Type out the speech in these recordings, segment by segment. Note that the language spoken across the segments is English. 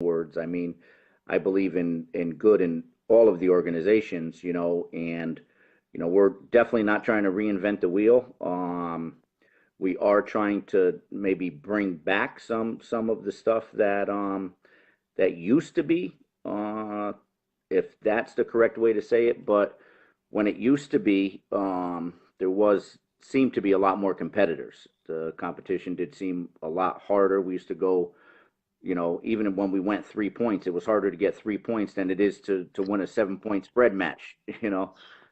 words. I mean, I believe in good in all of the organizations, and we're definitely not trying to reinvent the wheel. We are trying to maybe bring back some of the stuff that used to be, if that's the correct way to say it. But when it used to be, there was seemed to be a lot more competitors. The competition did seem a lot harder. We used to go, even when we went 3 points, it was harder to get 3 points than it is to win a 7 point spread match. My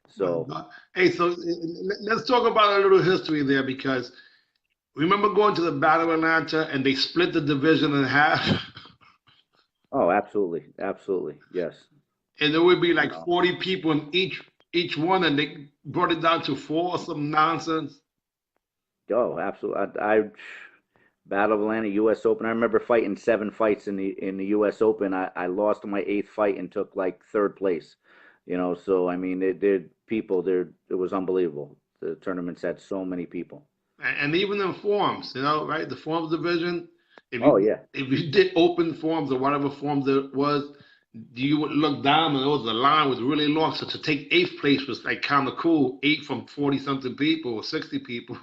So God. Hey, so let's talk about a little history there because remember going to the Battle of Atlanta and they split the division in half, oh, absolutely, absolutely, yes. and there would be like Uh, 40 people in each one, and they brought it down to four or some nonsense. oh, absolutely. I Battle of Atlanta U.S. Open. I remember fighting 7 fights in the U.S. Open. I lost my eighth fight and took like third place. So I mean, they people there. It was unbelievable. The tournaments had so many people. And even in forms, right? The forms division, if Oh you yeah. if you did open forms or whatever forms it was, you would look down and the line was really long. So to take eighth place was like kind of cool. Eight from 40 something people or 60 people.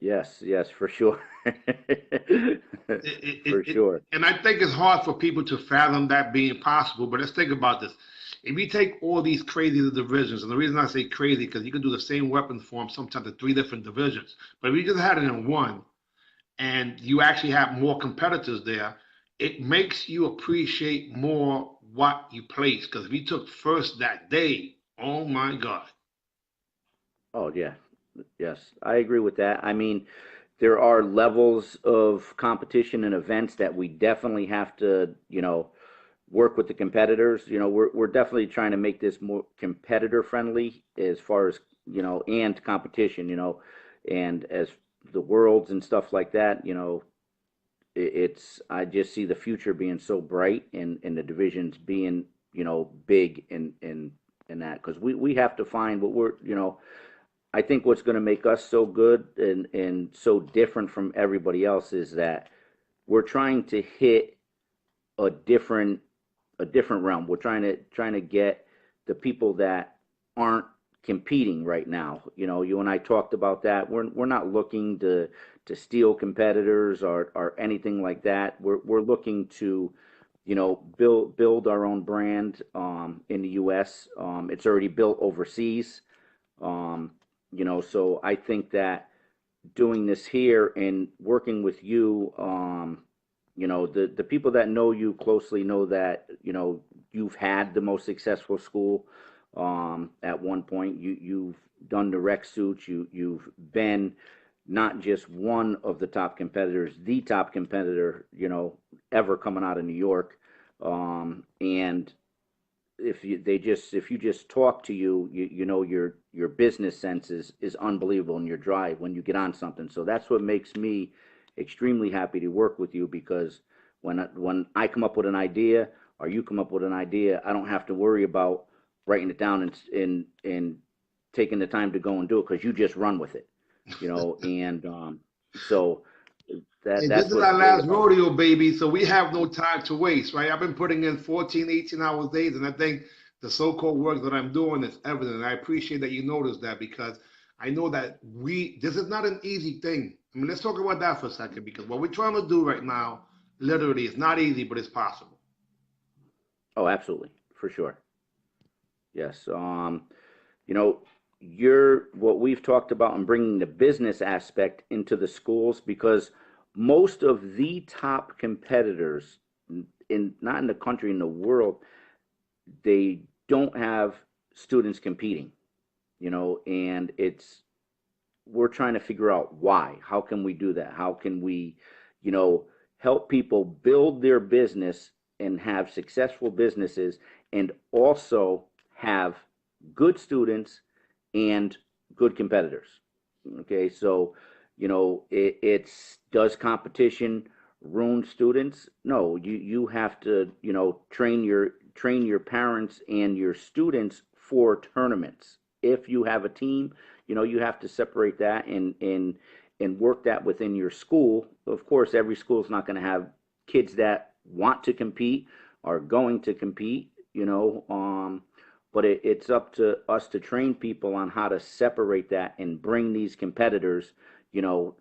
Yes, yes, for sure. For It, sure. and I think it's hard for people to fathom that being possible. But let's think about this. If you take all these crazy divisions, and the reason I say crazy because you can do the same weapon form sometimes in three different divisions. But if you just had it in one, and you actually have more competitors there, it makes you appreciate more what you place. Because if you took first that day, oh my God. Oh yeah. Yes, I agree with that. I mean, there are levels of competition and events that we definitely have to, work with the competitors. We're definitely trying to make this more competitor friendly as far as, and competition, and as the worlds and stuff like that, it's I just see the future being so bright and the divisions being, big in that because we have to find what we're, I think what's going to make us so good and so different from everybody else is that we're trying to hit a different a different realm. We're trying to get the people that aren't competing right now. You and I talked about that. We're not looking to steal competitors or anything like that. We're looking to, build our own brand in the U.S. It's already built overseas. Um, so I think that doing this here and working with you, the people that know you closely know that, you've had the most successful school at one point. You've done the rec suits. You've been not just one of the top competitors, the top competitor, ever coming out of New York. And if you just talk to your business sense is unbelievable in your drive when you get on something. So that's what makes me extremely happy to work with you because when I come up with an idea or you come up with an idea, I don't have to worry about writing it down and taking the time to go and do it because you just run with it. And so And this that's is what's our great last about it. rodeo, baby. So we have no time to waste, right? I've been putting in 14, 18 hours days, and I think the so-called work that I'm doing is evident. And I appreciate that you noticed that because I know that this is not an easy thing. I mean, let's talk about that for a second because what we're trying to do right now, literally, is not easy, but it's possible. Oh, absolutely, for sure. Yes. You know, you're what we've talked about in bringing the business aspect into the schools because most of the top competitors in not in the country in the world, they don't have students competing, and we're trying to figure out why. How can we do that? How can we, you know, help people build their business and have successful businesses and also have good students and good competitors. Okay, so it's does competition ruin students? No, you have to train your parents and your students for tournaments. If you have a team, you have to separate that and work that within your school. Of course, every school is not going to have kids that want to compete are going to compete, but it's up to us to train people on how to separate that and bring these competitors, you know,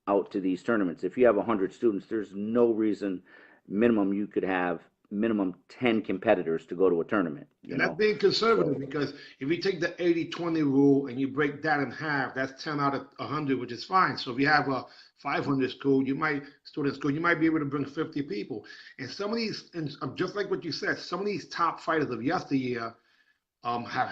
out to these tournaments. If you have 100 students, there's no reason minimum you could have minimum 10 competitors to go to a tournament, And that's being conservative So, because if you take the 80-20 rule and you break that in half, that's 10 out of 100, which is fine. So if you have a 500 school, student school, you might be able to bring 50 people. And some of these, and just like what you said, some of these top fighters of yesteryear have